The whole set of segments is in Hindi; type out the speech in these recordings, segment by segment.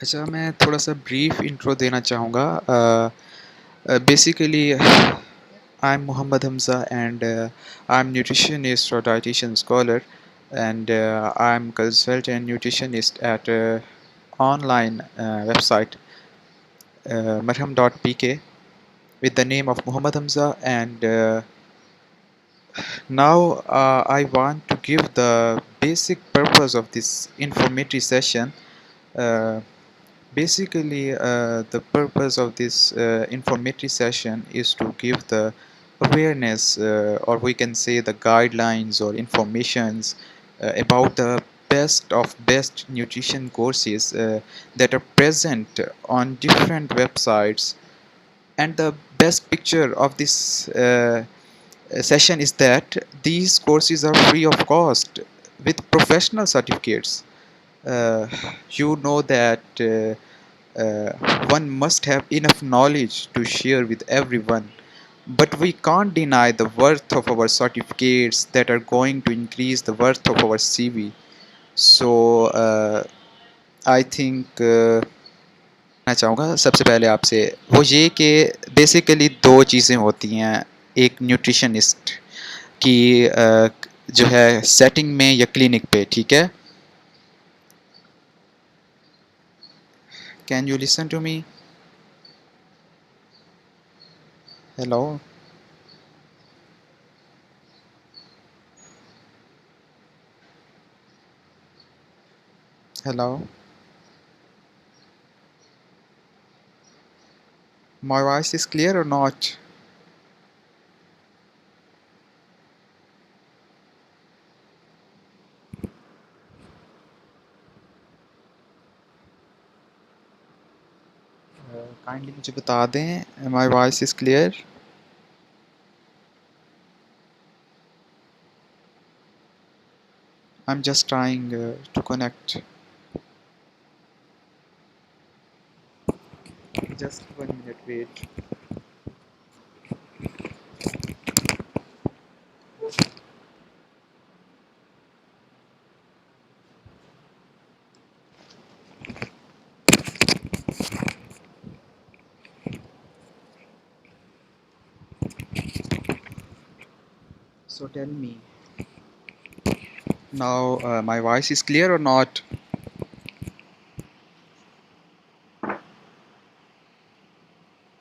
अच्छा, मैं थोड़ा-सा ब्रीफ इंट्रो देना चाहूँगा। Basically I am Mohammad Hamza and I'm nutritionist or dietitian scholar and I'm consultant nutritionist at online website marham.pk with the name of Mohammad Hamza and now I want to give the basic purpose of this informative session. Uh, Basically, the purpose of this informative session is to give the awareness, or we can say the guidelines or informations about the best of best nutrition courses that are present on different websites. And the best picture of this session is that these courses are free of cost with professional certificates. uh, you know that one must have enough knowledge to share with everyone, but we can't deny the worth of our certificates that are going to increase the worth of our CV. So I think मैं चाहूँगा सबसे पहले आपसे वो ये कि बेसिकली दो चीज़ें होती हैं एक न्यूट्रिशनिस्ट की जो है सेटिंग में या क्लिनिक पे, ठीक है? Can you listen to me? Hello? Hello? My voice is clear or not? Kindly मुझे बता दें my voice is clear? I am just trying to connect. Just 1 minute wait. So tell me now, my voice is clear or not?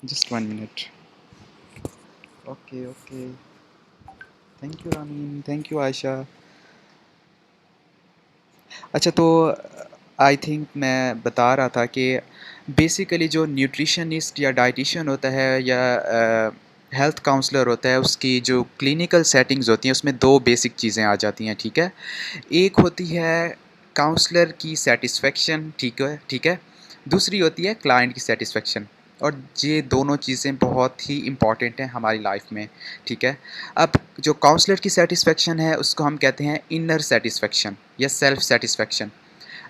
Just 1 minute. Okay. Thank you Ramin, thank you Aisha. अच्छा, तो आई थिंक मैं बता रहा था कि बेसिकली जो न्यूट्रिशनिस्ट या डाइटिशियन होता है या हेल्थ काउंसलर होता है, उसकी जो क्लिनिकल सेटिंग्स होती हैं उसमें दो बेसिक चीज़ें आ जाती हैं, ठीक है? एक होती है काउंसलर की सेटिस्फेक्शन, ठीक है। दूसरी होती है क्लाइंट की सेटिस्फेक्शन, और ये दोनों चीज़ें बहुत ही इम्पॉर्टेंट हैं हमारी लाइफ में, ठीक है। अब जो काउंसलर की सेटिस्फेक्शन है उसको हम कहते हैं इनर सेटिस्फेक्शन या सेल्फ सेटिस्फेक्शन।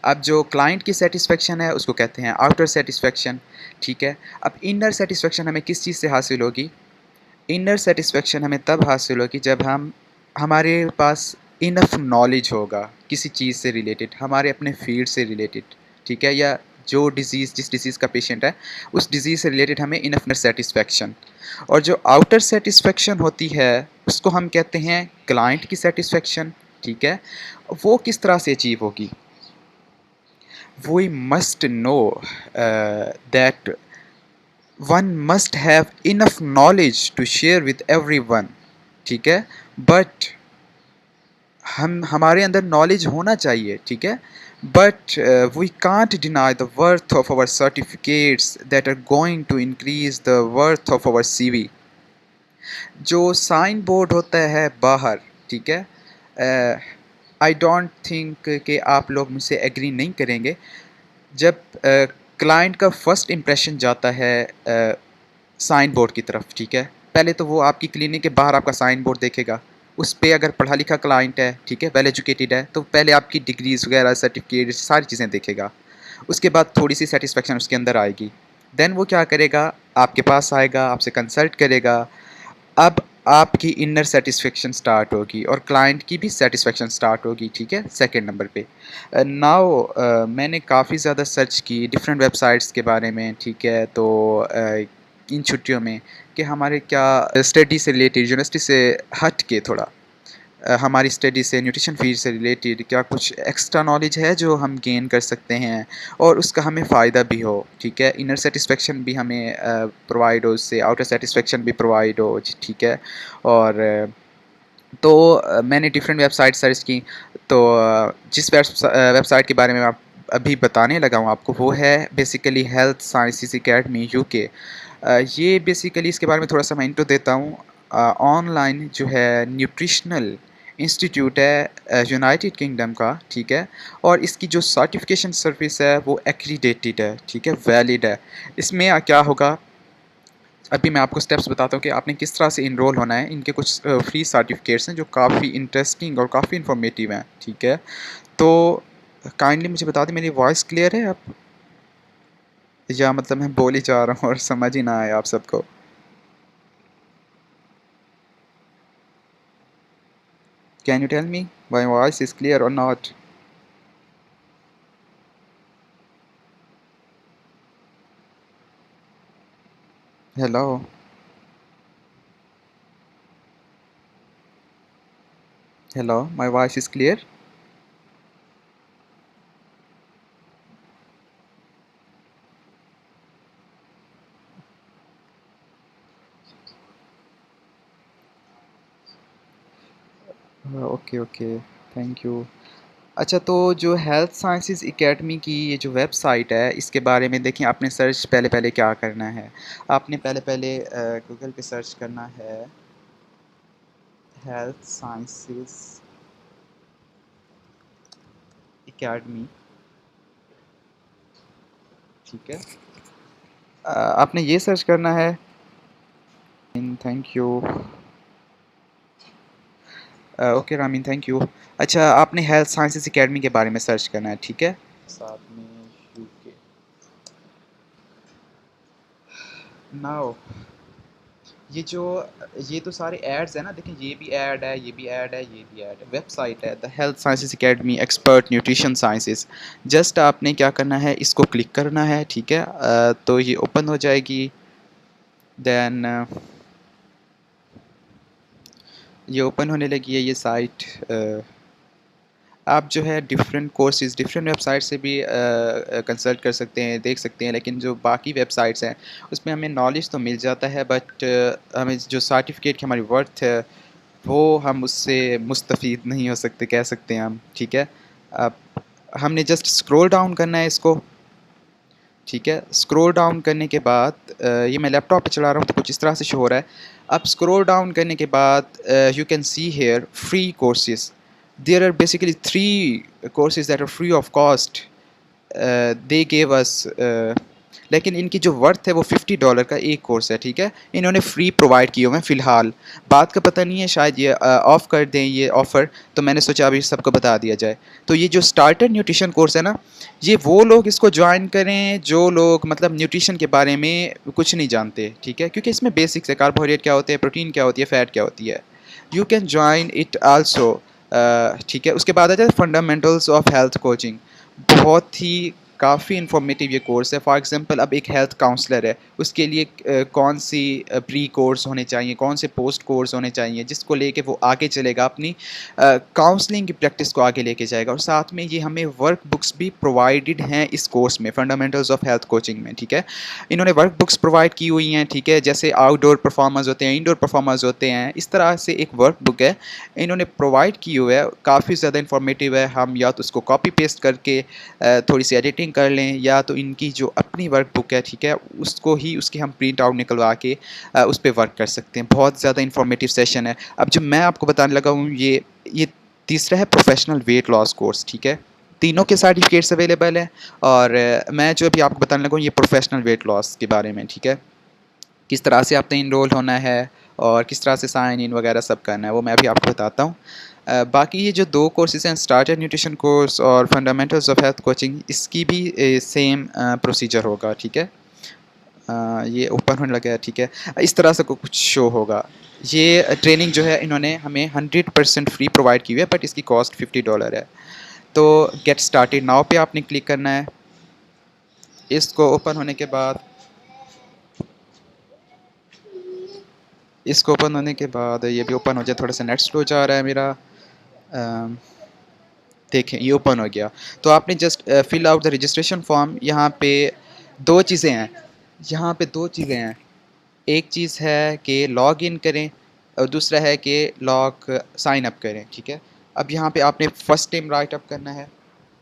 अब जो क्लाइंट की सेटिस्फेक्शन है उसको कहते हैं आउटर सेटिस्फेक्शन, ठीक है। अब इनर सेटिस्फेक्शन हमें किस चीज़ से हासिल होगी? इनर सेटिस्फेक्शन हमें तब हासिल होगी जब हमारे पास इनफ नॉलेज होगा किसी चीज़ से रिलेटेड, हमारे अपने फील्ड से रिलेटेड, ठीक है, या जो डिज़ीज़ जिस डिज़ीज़ का पेशेंट है उस डिज़ीज़ से रिलेटेड हमें इनफ सेटिस्फेक्शन। और जो आउटर सेटिस्फेक्शन होती है उसको हम कहते हैं क्लाइंट की सेटिस्फेक्शन, ठीक है। वो किस तरह से अचीव होगी? We must know that one must have enough knowledge to share with everyone, ठीक है। बट हमारे अंदर नॉलेज होना चाहिए, ठीक है। But we can't deny the worth of our certificates that are going to increase the worth of our CV. जो साइन बोर्ड होता है बाहर, ठीक है, आई डोंट थिंक कि आप लोग मुझसे एग्री नहीं करेंगे। जब क्लाइंट का फर्स्ट इम्प्रेशन जाता है साइन बोर्ड की तरफ, ठीक है, पहले तो वो आपकी क्लिनिक के बाहर आपका साइन बोर्ड देखेगा। उस पे अगर पढ़ा लिखा क्लाइंट है, ठीक है, वेल एजुकेटेड है, तो पहले आपकी डिग्रीज़ वगैरह सर्टिफिकेट सारी चीज़ें देखेगा। उसके बाद थोड़ी सी सेटिस्फेक्शन उसके अंदर आएगी। देन वो क्या करेगा? आपके पास आएगा, आपसे कंसल्ट करेगा। अब आपकी इनर सेटिस्फेक्शन स्टार्ट होगी और क्लाइंट की भी सेटिस्फेक्शन स्टार्ट होगी, ठीक है। सेकंड नंबर पे नाउ मैंने काफ़ी ज़्यादा सर्च की डिफरेंट वेबसाइट्स के बारे में, ठीक है। तो इन छुट्टियों में कि हमारे क्या स्टडी से रिलेटेड, यूनिवर्सिटी से हट के थोड़ा हमारी स्टडी से, न्यूट्रिशन फील्ड से रिलेटेड क्या कुछ एक्स्ट्रा नॉलेज है जो हम गेन कर सकते हैं और उसका हमें फ़ायदा भी हो, ठीक है। इनर सेटिस्फेक्शन भी हमें प्रोवाइड हो, उससे आउटर सेटिस्फेक्शन भी प्रोवाइड हो, ठीक है। और तो मैंने डिफरेंट वेबसाइट सर्च की। तो जिस वेबसाइट के बारे में आप अभी बताने लगा हूँ आपको, वो है basically health sciences academy UK. ये बेसिकली इसके बारे में थोड़ा सा मैं इंट्रो देता हूँ। ऑनलाइन जो है न्यूट्रिशनल इंस्टीट्यूट है यूनाइटेड किंगडम का, ठीक है। और इसकी जो सर्टिफिकेशन सर्विस है वो एक्रीडेटेड है, ठीक है, वैलिड है। इसमें क्या होगा, अभी मैं आपको स्टेप्स बताता हूँ कि आपने किस तरह से इनरोल होना है। इनके कुछ फ्री सर्टिफिकेट्स हैं जो काफ़ी इंटरेस्टिंग और काफ़ी इन्फॉर्मेटिव हैं, ठीक है। तो काइंडली मुझे बता दें, मेरी वॉइस क्लियर है आप, या मतलब मैं बोल ही जा रहा हूँ और समझ ही ना आए आप सबको। Can you tell me my voice is clear और not? Hello, hello, my voice is clear? Okay okay, thank you. अच्छा, तो जो हेल्थ साइंसेस एकेडमी की ये जो वेबसाइट है, इसके बारे में देखिए, आपने सर्च पहले पहले क्या करना है। आपने पहले पहले गूगल पे सर्च करना है हेल्थ साइंसेस एकेडमी, ठीक है। आपने ये सर्च करना है। Thank you. Okay Ramin, thank you. अच्छा, आपने हेल्थ साइंसेस एकेडमी के बारे में सर्च करना है, ठीक है। साथ में यूके नाउ, ये जो ये तो सारे एड्स हैं ना, देखिए ये भी ऐड है, ये भी ऐड है, ये भी ऐड है। वेबसाइट है the health sciences academy expert nutrition sciences. Just आपने क्या करना है, इसको क्लिक करना है, ठीक है। तो ये ओपन हो जाएगी। देन ये ओपन होने लगी है ये साइट। आप जो है डिफरेंट कोर्सेज़ डिफरेंट वेबसाइट से भी कंसल्ट कर सकते हैं, देख सकते हैं। लेकिन जो बाकी वेबसाइट्स हैं उसमें हमें नॉलेज तो मिल जाता है, बट हमें जो सर्टिफिकेट की हमारी वर्थ है वो हम उससे मुस्तफ़ीद नहीं हो सकते, कह सकते हैं हम, ठीक है। अब हमने जस्ट स्क्रॉल डाउन करना है इसको, ठीक है। स्क्रॉल डाउन करने के बाद ये मैं लैपटॉप पे चला रहा हूँ तो कुछ इस तरह से शो हो रहा है। अब स्क्रॉल डाउन करने के बाद you can see here free courses. There are basically three courses that are free of cost. They gave us, लेकिन इनकी जो वर्थ है वो $50 का एक कोर्स है, ठीक है। इन्होंने फ्री प्रोवाइड किए हुए हैं फ़िलहाल। बात का पता नहीं है, शायद ये ऑफ़ कर दें ये ऑफ़र, तो मैंने सोचा अभी सबको बता दिया जाए। तो ये जो स्टार्टर न्यूट्रिशन कोर्स है ना, ये वो लोग इसको ज्वाइन करें जो लोग मतलब न्यूट्रिशन के बारे में कुछ नहीं जानते, ठीक है। क्योंकि इसमें बेसिक्स है, कार्बोहाइड्रेट क्या होते हैं, प्रोटीन क्या होती है, फ़ैट क्या होती है। You can join it also, ठीक है। उसके बाद आ जाए फंडामेंटल्स ऑफ हेल्थ कोचिंग। बहुत ही काफ़ी इन्फॉर्मेटिव ये कोर्स है। फॉर एग्जांपल, अब एक हेल्थ काउंसलर है, उसके लिए कौन सी प्री कोर्स होने चाहिए, कौन से पोस्ट कोर्स होने चाहिए, जिसको लेके वो आगे चलेगा, अपनी काउंसलिंग की प्रैक्टिस को आगे लेके जाएगा। और साथ में ये हमें वर्क बुक्स भी प्रोवाइडेड हैं इस कोर्स में, फंडामेंटल्स ऑफ हेल्थ कोचिंग में, ठीक है। इन्होंने वर्क बुक्स प्रोवाइड की हुई हैं, ठीक है। जैसे आउटडोर परफॉर्मर्स होते हैं, इंडोर परफॉर्मर्स होते हैं, इस तरह से एक वर्क बुक है इन्होंने प्रोवाइड की हुई है। काफ़ी ज़्यादा इन्फॉर्मेटिव है। हम या तो उसको कॉपी पेस्ट करके थोड़ी सी एडिटिंग कर लें, या तो इनकी जो अपनी वर्क बुक है, ठीक है, उसको ही उसकी हम प्रिंट आउट निकलवा के उस पर वर्क कर सकते हैं। बहुत ज़्यादा इन्फॉर्मेटिव सेशन है। अब जो मैं आपको बताने लगा हूँ, ये तीसरा है प्रोफेशनल वेट लॉस कोर्स, ठीक है। तीनों के सर्टिफिकेट्स अवेलेबल हैं। और मैं जो अभी आपको बताने लगा हूँ ये प्रोफेशनल वेट लॉस के बारे में, ठीक है। किस तरह से आपने इनरोल होना है और किस तरह से साइन इन वगैरह सब करना है, वो मैं अभी आपको बताता हूँ। बाकी ये जो दो कोर्सेज़ हैं, स्टार्टर न्यूट्रिशन कोर्स और फंडामेंटल्स ऑफ हेल्थ कोचिंग, इसकी भी सेम प्रोसीजर होगा, ठीक है। ये ओपन होने लगा है, ठीक है। इस तरह से कुछ शो होगा। ये ट्रेनिंग जो है इन्होंने हमें 100% फ्री प्रोवाइड की हुई है, बट इसकी कॉस्ट $50 है। तो गेट स्टार्टेड नाउ पे आपने क्लिक करना है। इसको ओपन होने के बाद इसको ओपन होने के बाद ये भी ओपन हो जाए। थोड़ा सा नेट स्लो जा रहा है मेरा। अम, देखें ये ओपन हो गया। तो आपने just fill out the registration form. यहाँ पे दो चीज़ें हैं, यहाँ पे दो चीज़ें हैं। एक चीज़ है कि लॉग इन करें और दूसरा है कि लॉग साइन अप करें, ठीक है। अब यहाँ पे आपने फ़र्स्ट नेम राइट अप करना है।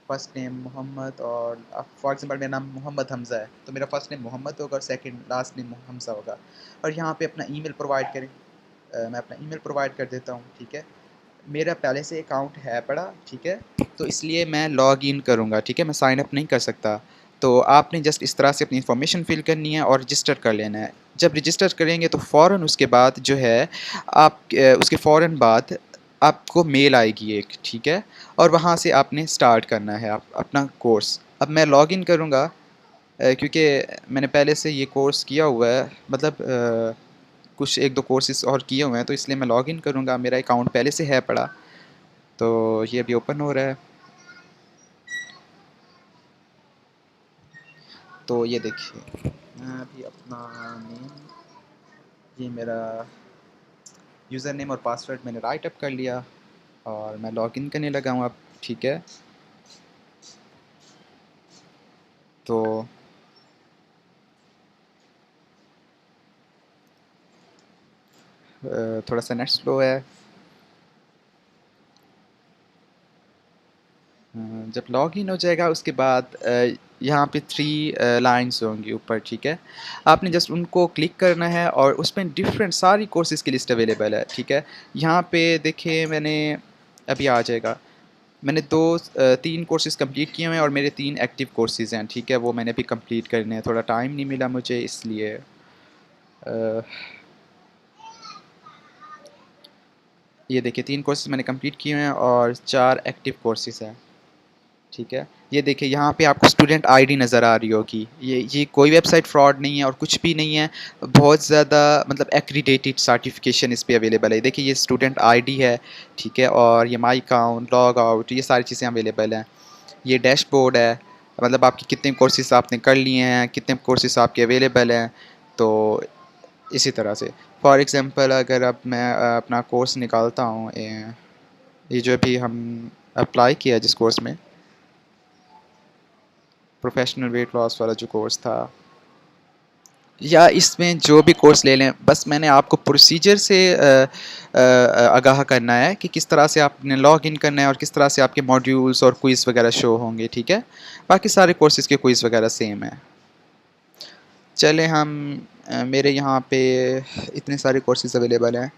फ़र्स्ट नेम मोहम्मद, और फॉर एग्जांपल मेरा नाम मोहम्मद हमज़ा है, तो मेरा फ़र्स्ट नेम मोहम्मद होगा और सेकंड लास्ट नेम हमज़ा होगा। और यहाँ पे अपना ईमेल प्रोवाइड करें। मैं अपना ईमेल प्रोवाइड कर देता हूँ, ठीक है। मेरा पहले से अकाउंट है पड़ा, ठीक है, तो इसलिए मैं लॉग इन करूँगा, ठीक है, मैं साइन अप नहीं कर सकता। तो आपने जस्ट इस तरह से अपनी इन्फॉर्मेशन फिल करनी है और रजिस्टर कर लेना है। जब रजिस्टर करेंगे तो फ़ौरन उसके बाद जो है आप उसके फ़ौरन बाद आपको मेल आएगी एक, ठीक है, और वहाँ से आपने स्टार्ट करना है आप अपना कोर्स। अब मैं लॉग इन करूँगा क्योंकि मैंने पहले से ये कोर्स किया हुआ है, मतलब कुछ एक दो कोर्सेज़ और किए हुए हैं, तो इसलिए मैं लॉग इन करूँगा। मेरा अकाउंट पहले से है पड़ा। तो ये अभी ओपन हो रहा है। तो ये देखिए, मैं अभी अपना नेम, ये मेरा यूज़र नेम और पासवर्ड मैंने राइट अप कर लिया और मैं लॉगिन करने लगा हूँ अब, ठीक है। तो थोड़ा सा नेट स्लो है। जब लॉगिन हो जाएगा उसके बाद यहाँ पे 3 लाइन्स होंगी ऊपर, ठीक है। आपने जस्ट उनको क्लिक करना है और उसमें डिफरेंट सारी कोर्सेज़ की लिस्ट अवेलेबल है, ठीक है। यहाँ पे देखिए मैंने अभी आ जाएगा, मैंने 3 कोर्सेज़ कंप्लीट किए हुए हैं और मेरे 3 एक्टिव कोर्सेज़ हैं, ठीक है, वो मैंने अभी कंप्लीट करने हैं। थोड़ा टाइम नहीं मिला मुझे इसलिए। अ, ये देखिए 3 कोर्सेज़ मैंने कंप्लीट किए हुए हैं और 4 एक्टिव कोर्सेज़ हैं, ठीक है। ये देखिए यहाँ पे आपको स्टूडेंट आईडी नज़र आ रही होगी। ये कोई वेबसाइट फ्रॉड नहीं है और कुछ भी नहीं है। बहुत ज़्यादा मतलब एक्रीडेटेड सर्टिफिकेशन इस पे अवेलेबल है। देखिए ये स्टूडेंट आईडी है, ठीक है, और ये माई अकाउंट, लॉग आउट, ये सारी चीज़ें अवेलेबल हैं। ये डैशबोर्ड है, मतलब आपके कितने कोर्सेज़ आपने कर लिए हैं, कितने कोर्सेज़ आपके अवेलेबल हैं। तो इसी तरह से फॉर एग्ज़ाम्पल अगर अब मैं अपना कोर्स निकालता हूँ, ये जो भी हम अप्लाई किया जिस कोर्स में, प्रोफेशनल वेट लॉस वाला जो कोर्स था, या इसमें जो भी कोर्स ले लें, बस मैंने आपको प्रोसीजर से आगाह करना है कि किस तरह से आपने लॉग इन करना है और किस तरह से आपके मॉड्यूल्स और क्विज़ वगैरह शो होंगे, ठीक है। बाकी सारे कोर्सेज़ के क्विज़ वगैरह सेम है। चलें हम मेरे यहाँ पे इतने सारे कोर्सेज़ अवेलेबल हैं।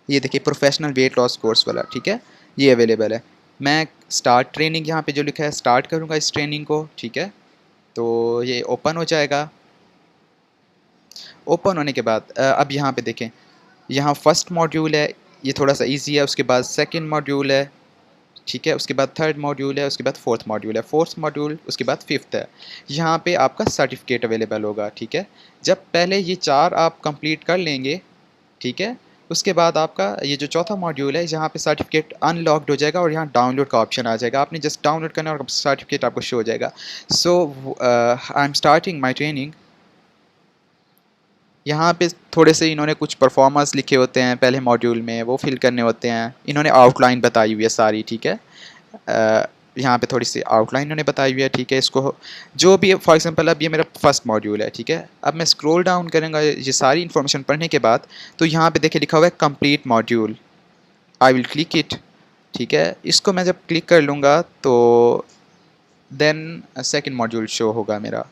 ये देखिए प्रोफेशनल वेट लॉस कोर्स वाला, ठीक है, ये अवेलेबल है। मैं स्टार्ट ट्रेनिंग, यहाँ पे जो लिखा है स्टार्ट करूँगा इस ट्रेनिंग को, ठीक है। तो ये ओपन हो जाएगा। ओपन होने के बाद अब यहाँ पे देखें, यहाँ फर्स्ट मॉड्यूल है, ये थोड़ा सा इजी है। उसके बाद सेकंड मॉड्यूल है, ठीक है, उसके बाद थर्ड मॉड्यूल है, उसके बाद फोर्थ मॉड्यूल है, फोर्थ मॉड्यूल उसके बाद फिफ्थ है। यहाँ पे आपका सर्टिफिकेट अवेलेबल होगा, ठीक है। जब पहले ये 4 आप कंप्लीट कर लेंगे, ठीक है, उसके बाद आपका ये जो चौथा मॉड्यूल है यहाँ पे सर्टिफिकेट अनलॉक्ड हो जाएगा और यहाँ डाउनलोड का ऑप्शन आ जाएगा। आपने जस्ट डाउनलोड करना है और सर्टिफिकेट आपको शो हो जाएगा। So I am starting my training. यहाँ पे थोड़े से इन्होंने कुछ परफॉर्मर्स लिखे होते हैं पहले मॉड्यूल में, वो फिल करने होते हैं। इन्होंने आउटलाइन बताई हुई है सारी, ठीक है। यहाँ पे थोड़ी सी आउटलाइन इन्होंने बताई हुई है, ठीक है। इसको जो भी फॉर एग्जांपल अब ये मेरा फर्स्ट मॉड्यूल है, ठीक है। अब मैं स्क्रॉल डाउन करूँगा ये सारी इन्फॉर्मेशन पढ़ने के बाद, तो यहाँ पे देखिए लिखा हुआ है complete module. I will click it, ठीक है। इसको मैं जब क्लिक कर लूँगा तो देन सेकेंड मॉड्यूल शो होगा मेरा,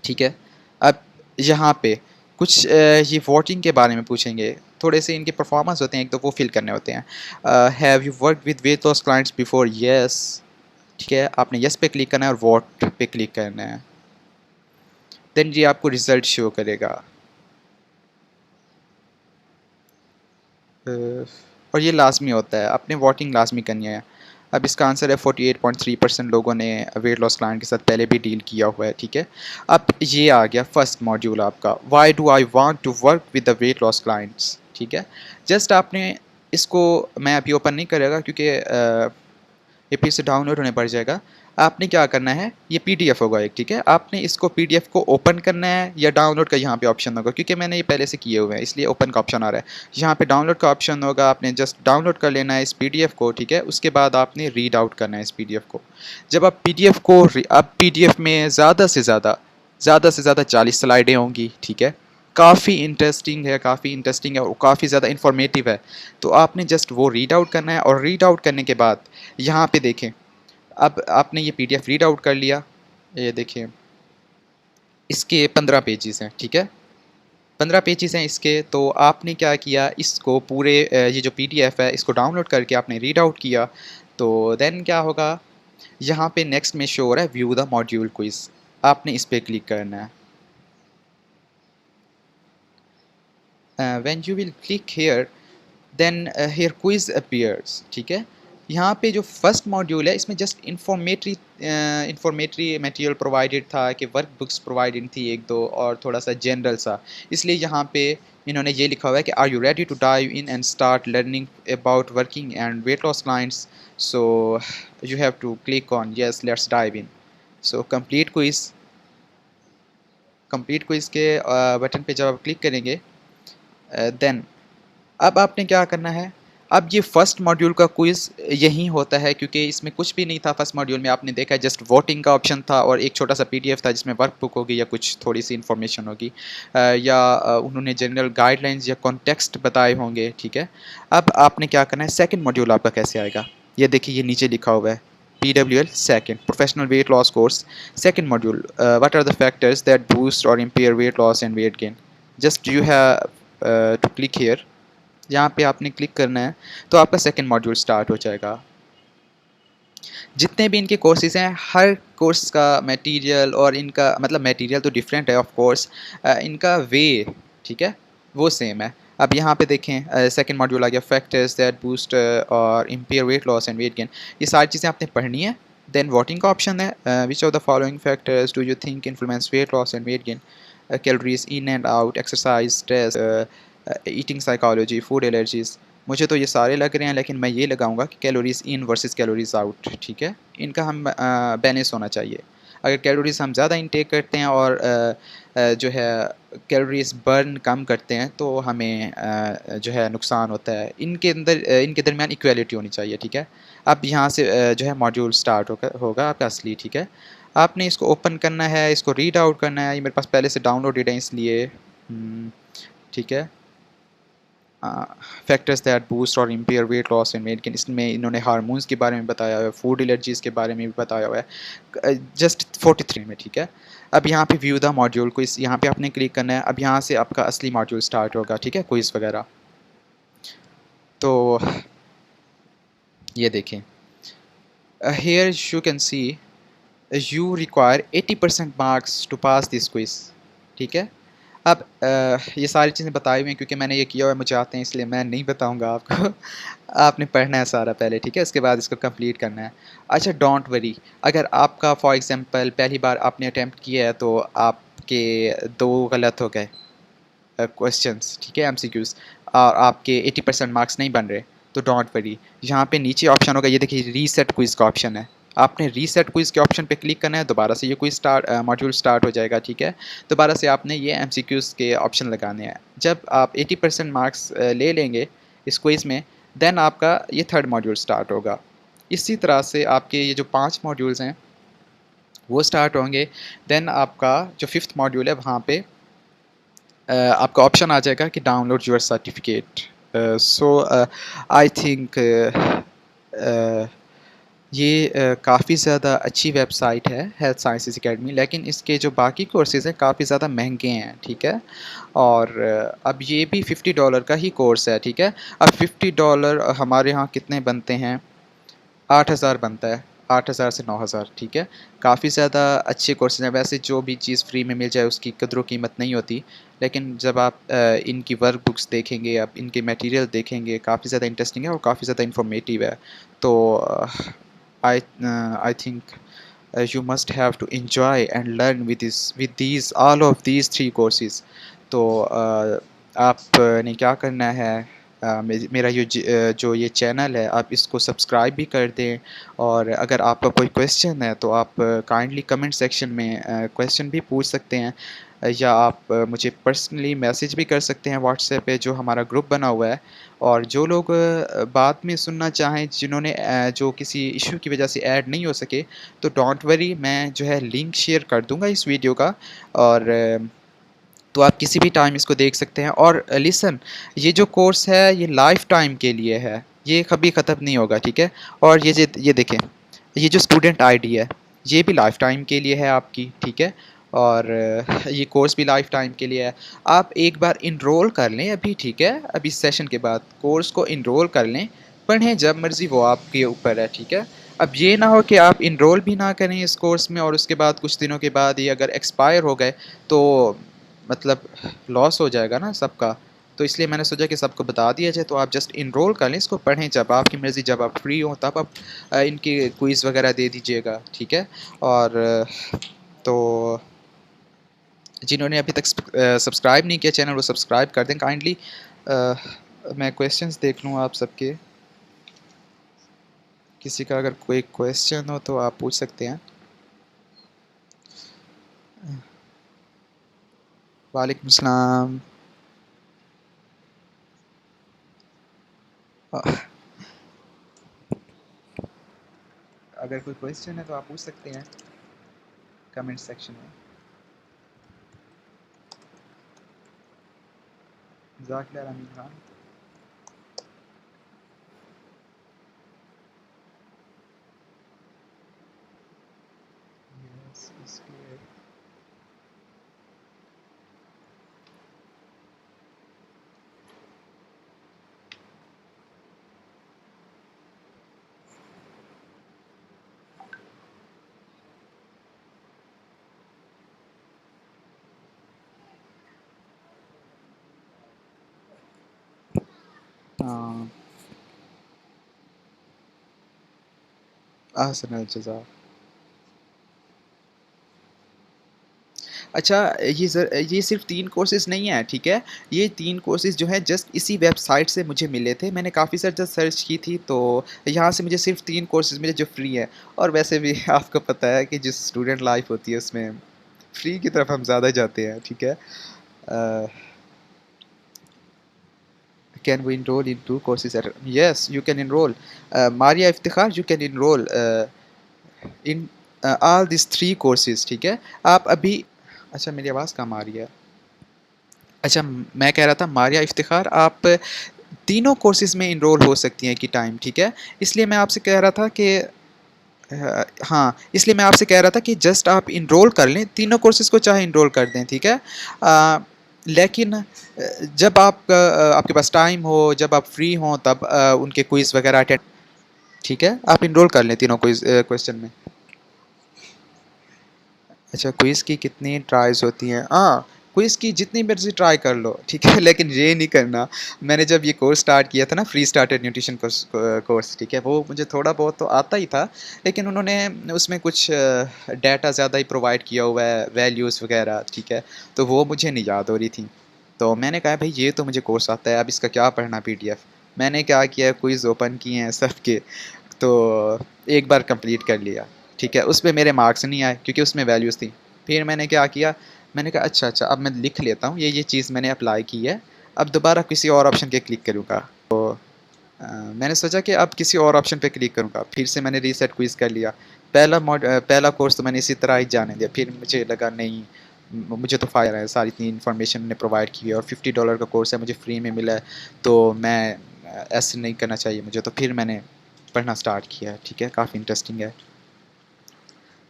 ठीक है। अब यहाँ पे कुछ ये वोटिंग के बारे में पूछेंगे, थोड़े से इनके परफॉर्मेंस होते हैं, एक तो वो फिल करने होते हैं। Have you work with weight loss clients before? Yes, ठीक है, आपने यस पे क्लिक करना है और वोट पे क्लिक करना है। देन ये आपको रिजल्ट शो करेगा। और ये लाजमी होता है, आपने वोटिंग लाजमी करनी है। अब इसका आंसर है 48.3% लोगों ने वेट लॉस क्लाइंट के साथ पहले भी डील किया हुआ है, ठीक है। अब ये आ गया फर्स्ट मॉड्यूल आपका, why do I want to work with the weight loss clients, ठीक है। जस्ट आपने इसको, मैं अभी ओपन नहीं करेगा क्योंकि ये फिर से डाउनलोड होने पड़ जाएगा। आपने क्या करना है, ये पीडीएफ होगा एक, ठीक है। आपने इसको पीडीएफ को ओपन करना है या डाउनलोड का यहाँ पे ऑप्शन होगा, क्योंकि मैंने ये पहले से किए हुए हैं इसलिए ओपन का ऑप्शन आ रहा है। यहाँ पे डाउनलोड का ऑप्शन होगा, आपने जस्ट डाउनलोड कर लेना है इस पीडीएफ को, ठीक है। उसके बाद आपने रीड आउट करना है इस पीडीएफ को। जब आप पीडीएफ को, अब पीडीएफ में ज़्यादा से ज़्यादा 40 स्लाइडें होंगी, ठीक है। काफ़ी इंटरेस्टिंग है और काफ़ी ज़्यादा इंफॉर्मेटिव है। तो आपने जस्ट वो रीड आउट करना है, और रीड आउट करने के बाद यहाँ पे देखें, अब आपने ये पीडीएफ रीड आउट कर लिया, ये देखिए इसके 15 पेजेस हैं, ठीक है। 15 पेजेस हैं इसके। तो आपने क्या किया, इसको पूरे ये जो पीडीएफ है इसको डाउनलोड करके आपने रीड आउट किया। तो देन क्या होगा, यहाँ पे नेक्स्ट में शो हो रहा है व्यू द मॉड्यूल क्विज, आपने इस पर क्लिक करना है। When you will click here, then here quiz appears, ठीक है। यहाँ पे जो फर्स्ट मॉड्यूल है इसमें जस्ट इंफॉर्मेटरी मटेरियल प्रोवाइडेड था, कि वर्क बुक्स प्रोवाइडेड थी एक दो, और थोड़ा सा जनरल सा। इसलिए यहाँ पे इन्होंने ये लिखा हुआ है कि are you ready to dive in and start learning about working and weight loss clients, so you have to click on yes let's dive in. So complete quiz के बटन पे जब आप क्लिक करेंगे, देन अब आपने क्या करना है, अब ये फर्स्ट मॉड्यूल का क्विज़ यही होता है, क्योंकि इसमें कुछ भी नहीं था फर्स्ट मॉड्यूल में। आपने देखा जस्ट वोटिंग का ऑप्शन था और एक छोटा सा पीडीएफ था जिसमें वर्कबुक होगी या कुछ थोड़ी सी इन्फॉर्मेशन होगी, उन्होंने जनरल गाइडलाइंस या कॉन्टेक्स्ट बताए होंगे, ठीक है। अब आपने क्या करना है, सेकंड मॉड्यूल आपका कैसे आएगा, ये देखिए ये नीचे लिखा हुआ है PWL second professional weight loss course second module, what are the factors that boost और impair weight loss and weight gain. Just you have to click here, यहाँ पे आपने क्लिक करना है तो आपका सेकंड मॉड्यूल स्टार्ट हो जाएगा। जितने भी इनके कोर्सेज हैं, हर कोर्स का मटेरियल और इनका मतलब मटेरियल तो डिफरेंट है ऑफ कोर्स, इनका वे, ठीक है, वो सेम है। अब यहाँ पे देखें सेकंड मॉड्यूल आ गया, फैक्टर्स दैट बूस्ट और impair weight loss and weight gain. ये सारी चीज़ें आपने पढ़नी है। देन वोटिंग का ऑप्शन है, which of the following factors do you think influence wait loss and weight gain, calories in and out, exercise, stress, eating psychology, food allergies. मुझे तो ये सारे लग रहे हैं, लेकिन मैं ये लगाऊंगा कि calories in versus calories out, ठीक है। इनका हम बैलेंस होना चाहिए। अगर कैलोरीज हम ज़्यादा इंटेक करते हैं और जो है कैलोरीज बर्न कम करते हैं तो हमें जो है नुकसान होता है। इनके दरमियान इक्वलिटी होनी चाहिए, ठीक है। अब यहाँ से जो है मॉड्यूल स्टार्ट होगा आपका असली, ठीक है। आपने इसको ओपन करना है, इसको रीड आउट करना है। ये मेरे पास पहले से डाउनलोडेड है इसलिए, ठीक है। फैक्टर्स दैट बूस्ट और impair weight loss and weight gain, इसमें इन्होंने हार्मोन्स के बारे में बताया हुआ है, फूड एलर्जीज़ के बारे में भी बताया हुआ है, जस्ट 43 में, ठीक है। अब यहाँ पे व्यू द मॉड्यूल क्विज, यहाँ पे आपने क्लिक करना है। अब यहाँ से आपका असली मॉड्यूल स्टार्ट होगा, ठीक है, क्विज वगैरह। तो ये देखें, here you can see you require 80% marks to pass this quiz, ठीक है। अब ये सारी चीज़ें बताई हुई हैं क्योंकि मैंने ये किया हुआ है, मुझे आते हैं, इसलिए मैं नहीं बताऊंगा आपको। आपने पढ़ना है सारा पहले, ठीक है, उसके बाद इसको कंप्लीट करना है। अच्छा, डोंट वरी, अगर आपका फॉर एग्जांपल पहली बार आपने अटैम्प्ट किया है तो आपके 2 गलत हो गए क्वेश्चंस, ठीक है, MCQs, और आपके 80% मार्क्स नहीं बन रहे, तो डोंट वरी, यहाँ पे नीचे ऑप्शन होगा, ये देखिए रीसेट क्विज़ का ऑप्शन है। आपने रीसेट क्विज़ के ऑप्शन पे क्लिक करना है, दोबारा से ये क्विज़ मॉड्यूल स्टार्ट हो जाएगा, ठीक है। दोबारा से आपने ये MCQs के ऑप्शन लगाने हैं। जब आप 80% मार्क्स ले लेंगे इस क्विज़ में, देन आपका ये थर्ड मॉड्यूल स्टार्ट होगा। इसी तरह से आपके ये जो 5 मॉड्यूल्स हैं वो स्टार्ट होंगे। देन आपका जो 5th मॉड्यूल है वहाँ पे आपका ऑप्शन आ जाएगा कि download your certificate. So I think ये काफ़ी ज़्यादा अच्छी वेबसाइट है हेल्थ साइंसेस एकेडमी, लेकिन इसके जो बाकी कोर्सेज़ हैं काफ़ी ज़्यादा महंगे हैं, ठीक है। और अब ये भी $50 का ही कोर्स है, ठीक है। अब $50 हमारे यहाँ कितने बनते हैं, 8,000 बनता है। 8,000 से 9,000, ठीक है। काफ़ी ज़्यादा अच्छे कोर्सेज़ हैं। वैसे जो भी चीज़ फ्री में मिल जाए उसकी कदर कीमत नहीं होती, लेकिन जब आप इनकी वर्क बुक्स देखेंगे, आप इनके मटेरियल देखेंगे, काफ़ी ज़्यादा इंटरेस्टिंग है और काफ़ी ज़्यादा इंफॉर्मेटिव है। तो I think you must have to enjoy and learn with these all of these three courses. तो आपने क्या करना है, मेरा जो ये चैनल है आप इसको सब्सक्राइब भी कर दें, और अगर आपका कोई क्वेश्चन है तो आप काइंडली कमेंट सेक्शन में क्वेश्चन भी पूछ सकते हैं, या आप मुझे पर्सनली मैसेज भी कर सकते हैं व्हाट्सएप पे, जो हमारा ग्रुप बना हुआ है। और जो लोग बाद में सुनना चाहें, जिन्होंने जो किसी इशू की वजह से ऐड नहीं हो सके, तो डोंट वरी, मैं जो है लिंक शेयर कर दूंगा इस वीडियो का, और तो आप किसी भी टाइम इसको देख सकते हैं। और लिसन, ये जो कोर्स है ये लाइफ टाइम के लिए है, ये कभी ख़त्म नहीं होगा, ठीक है। और ये देखें, ये जो स्टूडेंट आईडी है ये भी लाइफ टाइम के लिए है आपकी, ठीक है। और ये कोर्स भी लाइफ टाइम के लिए है। आप एक बार इनरोल कर लें अभी, ठीक है, अभी इस सेशन के बाद कोर्स को इनरोल कर लें, पढ़ें जब मर्ज़ी, वो आपके ऊपर है, ठीक है। अब ये ना हो कि आप इनरोल भी ना करें इस कोर्स में और उसके बाद कुछ दिनों के बाद ये अगर एक्सपायर हो गए तो मतलब लॉस हो जाएगा ना सबका। तो इसलिए मैंने सोचा कि सबको बता दिया जाए, तो आप जस्ट इनरोल कर लें, इसको पढ़ें जब आपकी मर्ज़ी, जब आप फ्री हो तब आप इनकी क्विज़ वगैरह दे दीजिएगा, ठीक है। और तो जिन्होंने अभी तक सब्सक्राइब नहीं किया चैनल, वो सब्सक्राइब कर दें काइंडली। मैं क्वेश्चंस देख लूँ आप सबके, किसी का अगर कोई क्वेश्चन हो तो आप पूछ सकते हैं। वालेकुम सलाम। अगर कोई क्वेश्चन है तो आप पूछ सकते हैं कमेंट सेक्शन में। जज़ाकल्लाह अमीन खान। यस, इसके हाँ, ahsan जज़ा। अच्छा, ये सिर्फ 3 कोर्सेज़ नहीं हैं, ठीक है? ये 3 कोर्सेज़ जो हैं जस्ट इसी वेबसाइट से मुझे मिले थे। मैंने काफ़ी ज़्यादा सर्च की थी, तो यहाँ से मुझे सिर्फ 3 कोर्सेज़ मिले जो फ्री हैं। और वैसे भी आपको पता है कि जो स्टूडेंट लाइफ़ होती है उसमें फ्री की तरफ हम ज़्यादा जाते हैं, ठीक है? अ, can we enroll in 2 courses at yes, you can enroll. Maria Iftikhar, you can enroll in all these 3 courses, ठीक है? आप अभी अच्छा, मेरी आवाज़ कम आ रही है। अच्छा, मैं कह रहा था मारिया इफ्तिखार, आप तीनों कोर्सेज़ में इनरोल हो सकती हैं एक ही टाइम, ठीक है? इसलिए मैं आपसे कह रहा था कि हाँ, इसलिए मैं आपसे कह रहा था कि जस्ट आप इनरोल कर लें, तीनों कोर्सेज़ को चाहे इनरोल कर दें, ठीक है? लेकिन जब आपके पास टाइम हो, जब आप फ्री हों, तब उनके क्विज़ वगैरह अटेंड, ठीक है? आप इनरोल कर लें तीनों क्वेश्चन में। अच्छा, क्विज़ की कितनी ट्राइज़ होती हैं? हाँ, क्विज़ की जितनी मर्ज़ी ट्राई कर लो, ठीक है? लेकिन ये नहीं करना, मैंने जब ये कोर्स स्टार्ट किया था ना, फ्री स्टार्टर न्यूट्रिशन कोर्स, ठीक है? वो मुझे थोड़ा बहुत तो आता ही था, लेकिन उन्होंने उसमें कुछ डाटा ज़्यादा ही प्रोवाइड किया हुआ है, वैल्यूज़ वगैरह, ठीक है? तो वो मुझे नहीं याद हो रही थी। तो मैंने कहा भाई ये तो मुझे कोर्स आता है, अब इसका क्या पढ़ना पीडीएफ। मैंने क्या किया, क्विज़ ओपन किए हैं सबके, तो एक बार कंप्लीट कर लिया, ठीक है। उसमें मेरे मार्क्स नहीं आए क्योंकि उसमें वैल्यूज़ थी। फिर मैंने क्या किया, मैंने कहा अच्छा अच्छा, अब मैं लिख लेता हूँ ये चीज़ मैंने अप्लाई की है, अब दोबारा किसी और ऑप्शन पे क्लिक करूँगा। तो मैंने सोचा कि अब किसी और ऑप्शन पे क्लिक करूँगा, फिर से मैंने रीसेट क्विज़ कर लिया। पहला कोर्स तो मैंने इसी तरह ही जाने दिया, फिर मुझे लगा नहीं, मुझे तो फ़ायदा है, सारी इतनी इन्फॉर्मेशन उन्होंने प्रोवाइड की है और $50 का कोर्स है, मुझे फ्री में मिला है, तो मैं ऐसे नहीं करना चाहिए मुझे। तो फिर मैंने पढ़ना स्टार्ट किया, ठीक है, काफ़ी इंटरेस्टिंग है।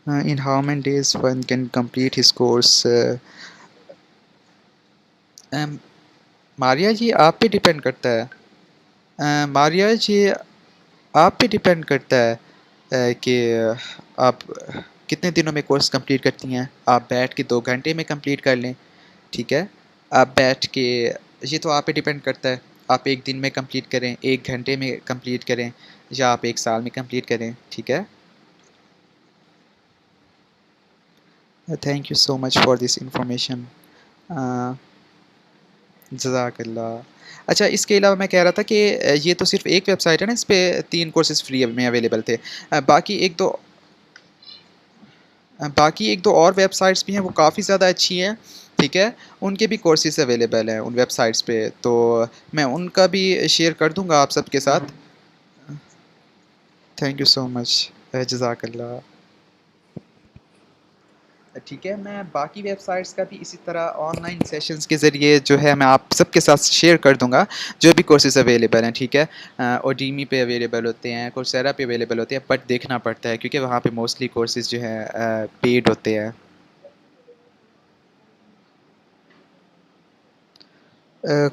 In how many days one can complete his course? um, Maria जी आप पे डिपेंड करता है। मारिया जी आप पे डिपेंड करता है। कि आप कितने दिनों में कोर्स कंप्लीट करती हैं। आप बैठ के 2 घंटे में कंप्लीट कर लें, ठीक है। आप बैठ के, ये तो आप पे डिपेंड करता है, आप 1 दिन में कंप्लीट करें, 1 घंटे में कंप्लीट करें, या आप 1 साल में कंप्लीट करें, ठीक है। Thank you so much for this information. जज़ाकल्लाह। अच्छा, इसके अलावा मैं कह रहा था कि ये तो सिर्फ़ एक वेबसाइट है ना, इस पे 3 कोर्सेज़ फ्री में अवेलेबल थे। बाकी 1-2 और वेबसाइट्स भी हैं, वो काफ़ी ज़्यादा अच्छी हैं, ठीक है? उनके भी कोर्सेज़ अवेलेबल हैं उन वेबसाइट्स पे, तो मैं उनका भी शेयर कर दूँगा आप सबके साथ। थैंक यू सो मच, जज़ाकल्लाह। ठीक है, मैं बाकी वेबसाइट्स का भी इसी तरह ऑनलाइन सेशंस के ज़रिए जो है मैं आप सबके साथ शेयर कर दूँगा, जो भी कोर्सेज़ अवेलेबल हैं, ठीक है। उडीमी पे अवेलेबल होते हैं, coursera पे अवेलेबल होते हैं, बट देखना पड़ता है क्योंकि वहाँ पे मोस्टली कोर्सेज़ जो हैं पेड होते हैं। Uh,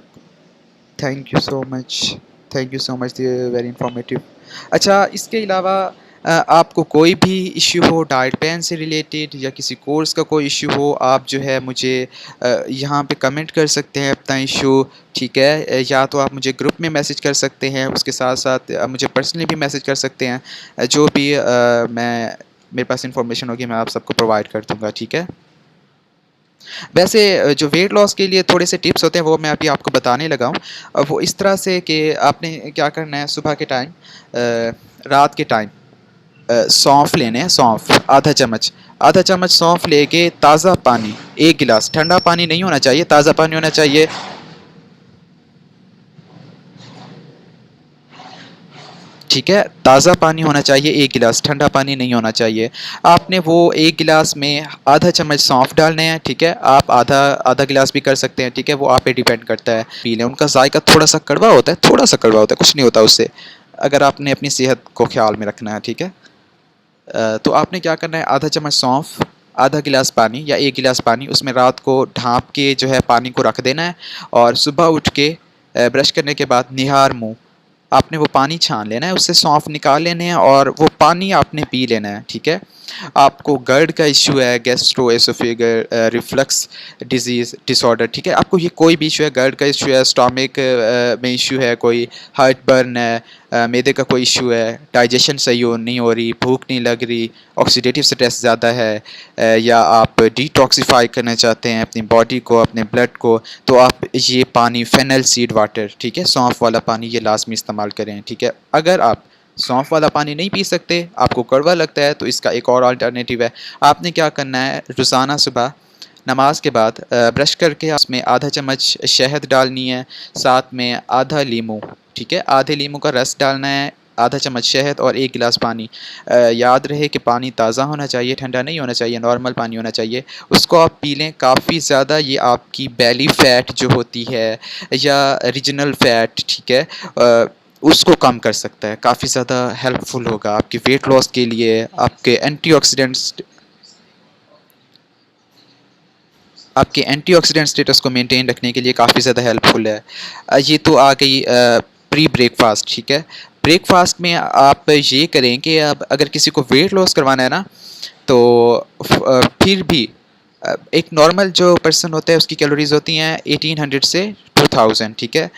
thank you so much, thank you so much, very informative. अच्छा, इसके अलावा आपको कोई भी इश्यू हो डाइट प्लान से रिलेटेड या किसी कोर्स का कोई इश्यू हो, आप जो है मुझे यहाँ पे कमेंट कर सकते हैं अपना इश्यू, ठीक है। या तो आप मुझे ग्रुप में मैसेज कर सकते हैं, उसके साथ साथ मुझे पर्सनली भी मैसेज कर सकते हैं। जो भी मैं मेरे पास इंफॉर्मेशन होगी मैं आप सबको प्रोवाइड कर दूँगा, ठीक है। वैसे जो वेट लॉस के लिए थोड़े से टिप्स होते हैं वो मैं अभी आपको बताने लगा हूँ। वो इस तरह से कि आपने क्या करना है, सुबह के टाइम, रात के टाइम सौंफ लेने हैं, सौंफ आधा चम्मच सौंफ लेके ताज़ा पानी 1 गिलास, ठंडा पानी नहीं होना चाहिए, ताज़ा पानी होना चाहिए। ठीक है, ताज़ा पानी होना चाहिए 1 गिलास, ठंडा पानी नहीं होना चाहिए। आपने वो 1 गिलास में आधा चम्मच सौंफ डालने हैं, ठीक है। आप आधा आधा गिलास भी कर सकते हैं, ठीक है, वो आप पे डिपेंड करता है। पी लें, उनका जायका थोड़ा-सा कड़वा होता है, थोड़ा-सा कड़वा होता है, कुछ नहीं होता उससे, अगर आपने अपनी सेहत को ख़्याल में रखना है, ठीक है। तो आपने क्या करना है, आधा चम्मच सौंफ, आधा गिलास पानी या 1 गिलास पानी, उसमें रात को ढाँप के जो है पानी को रख देना है, और सुबह उठ के ब्रश करने के बाद निहार मुँह आपने वो पानी छान लेना है, उससे सौंफ निकाल लेने हैं और वो पानी आपने पी लेना है, ठीक है। आपको गर्ड का इश्यू है, गैस्ट्रोएसोफेगल रिफ्लक्स डिजीज़ डिसऑर्डर, ठीक है। आपको ये कोई भी इश्यू है, गर्ड का इश्यू है, स्टमक में इश्यू है, कोई हार्ट बर्न है, मैदे का कोई इश्यू है, डाइजेशन सही नहीं हो रही, भूख नहीं लग रही, ऑक्सीडेटिव स्ट्रेस ज़्यादा है, या आप डिटॉक्सिफाई करना चाहते हैं अपनी बॉडी को, अपने ब्लड को, तो आप ये पानी फेनल सीड वाटर, ठीक है, सौंफ वाला पानी, ये लाजमी इस्तेमाल करें, ठीक है। अगर आप सौंफ वाला पानी नहीं पी सकते, आपको कड़वा लगता है, तो इसका एक और अल्टरनेटिव है। आपने क्या करना है, रोज़ाना सुबह नमाज के बाद ब्रश करके उसमें आधा चम्मच शहद डालनी है, साथ में आधा लीमू, ठीक है, आधे लीमू का रस डालना है, आधा चम्मच शहद और 1 गिलास पानी। याद रहे कि पानी ताज़ा होना चाहिए, ठंडा नहीं होना चाहिए, नॉर्मल पानी होना चाहिए। उसको आप पी लें, काफ़ी ज़्यादा ये आपकी बेली फ़ैट जो होती है या रीजनल फ़ैट, ठीक है, उसको कम कर सकता है, काफ़ी ज़्यादा हेल्पफुल होगा आपकी वेट लॉस के लिए, आपके एंटीऑक्सीडेंट स्टेटस को मेंटेन रखने के लिए काफ़ी ज़्यादा हेल्पफुल है। ये तो आ गई प्री ब्रेकफास्ट, ठीक है। ब्रेकफास्ट में आप ये करें कि अब अगर किसी को वेट लॉस करवाना है ना, तो फिर भी एक नॉर्मल जो पर्सन होता है उसकी कैलोरीज होती हैं 1800 से 2000, ठीक है।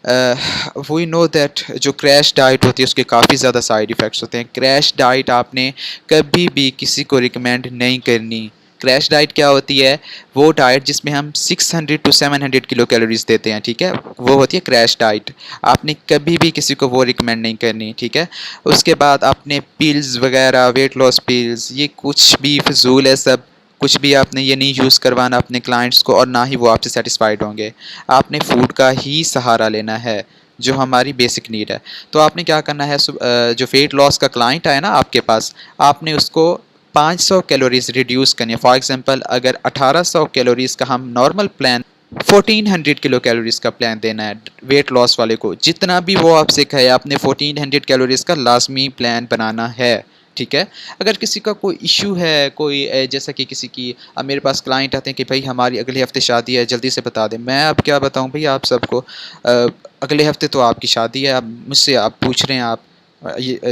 वी नो दैट जो क्रैश डाइट होती है उसके काफ़ी ज़्यादा साइड इफ़ेक्ट्स होते हैं। क्रैश डाइट आपने कभी भी किसी को रिकमेंड नहीं करनी। क्रैश डाइट क्या होती है, वो डाइट जिसमें हम 600 टू 700 किलो कैलोरीज देते हैं, ठीक है, वो होती है क्रैश डाइट। आपने कभी भी किसी को वो रिकमेंड नहीं करनी, ठीक है। उसके बाद आपने पिल्स वगैरह, वेट लॉस पिल्स, ये कुछ भी फिजूल है सब, कुछ भी आपने ये नहीं यूज़ करवाना अपने क्लाइंट्स को, और ना ही वो आपसे सेटिस्फाइड होंगे। आपने फूड का ही सहारा लेना है, जो हमारी बेसिक नीड है। तो आपने क्या करना है, जो वेट लॉस का क्लाइंट आए ना आपके पास, आपने उसको 500 कैलोरीज रिड्यूस करनी है। फॉर एग्जांपल, अगर 1800 कैलोरीज का हम नॉर्मल प्लान, 1400 किलो कैलोरीज का प्लान देना है वेट लॉस वाले को, जितना भी वो आपसे कहे आपने 1400 कैलोरीज का लाजमी प्लान बनाना है, ठीक है। अगर किसी का कोई इशू है, कोई जैसा कि किसी की, अब मेरे पास क्लाइंट आते हैं कि भाई हमारी अगले हफ्ते शादी है, जल्दी से बता दें। मैं अब क्या बताऊं भाई आप सबको, अगले हफ्ते तो आपकी शादी है, अब मुझसे आप पूछ रहे हैं, आप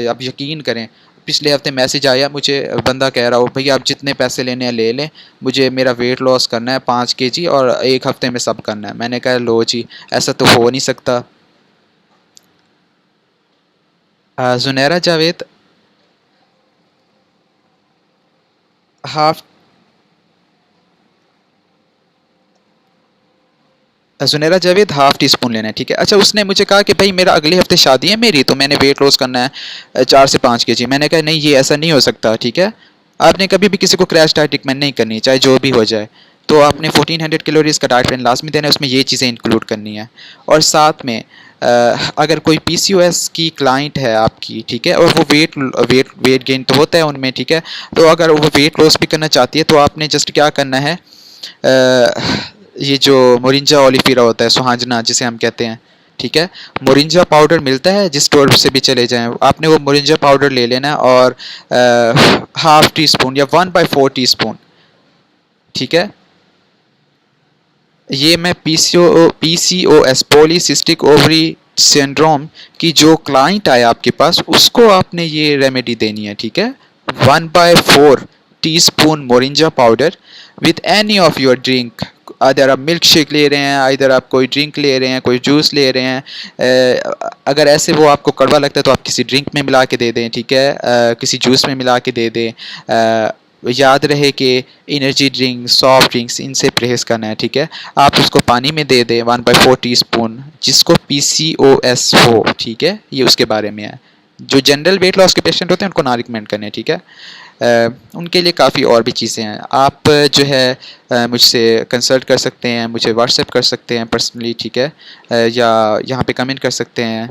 आप यकीन करें, पिछले हफ्ते मैसेज आया मुझे, बंदा कह रहा हो भैया आप जितने पैसे लेने हैं ले लें, मुझे मेरा वेट लॉस करना है 5 kg और 1 हफ्ते में सब करना है। मैंने कहा लो जी, ऐसा तो हो नहीं सकता। Junaira Javed half Junaira Javed half teaspoon लेना है, ठीक है। अच्छा, उसने मुझे कहा कि भाई मेरा अगले हफ्ते शादी है मेरी, तो मैंने वेट लॉस करना है 4 से 5 kg। मैंने कहा नहीं, ये ऐसा नहीं हो सकता, ठीक है। आपने कभी भी किसी को क्रैश डाइट रिकमेंड नहीं करनी, चाहे जो भी हो जाए। तो आपने 1400 कैलोरीज का डाइट प्लान लाजमी देना है, उसमें ये चीज़ें इंक्लूड करनी है। और साथ में अगर कोई पीसीओएस की क्लाइंट है आपकी, ठीक है, और वो वेट गेन तो होता है उनमें, ठीक है, तो अगर वो वेट लॉस भी करना चाहती है तो आपने जस्ट क्या करना है, ये जो मोरिंजा ओलिफेरा होता है, सुहांजना जिसे हम कहते हैं, ठीक है, मोरिंजा पाउडर मिलता है जिस स्टोर से भी चले जाएं, आपने वो मोरिंजा पाउडर ले लेना है और हाफ टी स्पून या 1/4 टीस्पून, ठीक है। ये मैं पीसीओएस पॉलीसिस्टिक ओवरी सिंड्रोम की जो क्लाइंट आया आपके पास, उसको आपने ये रेमेडी देनी है, ठीक है। 1/4 teaspoon moringa powder with any of your drink. अगर आप मिल्क शेक ले रहे हैं, इधर आप कोई ड्रिंक ले रहे हैं, कोई जूस ले रहे हैं, अगर ऐसे वो आपको कड़वा लगता है तो आप किसी ड्रिंक में मिला के दे दें, ठीक है, किसी जूस में मिला के दे दें। याद रहे कि एनर्जी ड्रिंक, सॉफ्ट ड्रिंक्स, इनसे परहेज़ करना है, ठीक है। आप उसको पानी में दे दें 1/4 टीस्पून, जिसको पीसीओएस हो, ठीक है, ये उसके बारे में है। जो जनरल वेट लॉस के पेशेंट होते हैं उनको ना रिकमेंड करने, ठीक है। उनके लिए काफ़ी और भी चीज़ें हैं। आप जो है मुझसे कंसल्ट कर सकते हैं, मुझे व्हाट्सएप कर सकते हैं पर्सनली, ठीक है, या यहाँ पे कमेंट कर सकते हैं।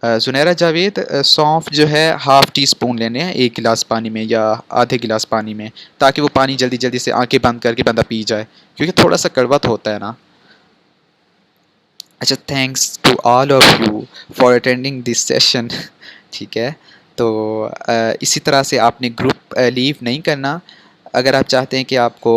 जुनैरा जावेद, सौंफ जो है हाफ़ टी स्पून लेने हैं 1 गिलास पानी में या आधे गिलास पानी में, ताकि वो पानी जल्दी जल्दी से आंखें बंद करके बंदा पी जाए, क्योंकि थोड़ा सा कड़वा तो होता है ना। अच्छा, thanks to all of you for attending this session ठीक है। तो इसी तरह से आपने ग्रुप लीव नहीं करना। अगर आप चाहते हैं कि आपको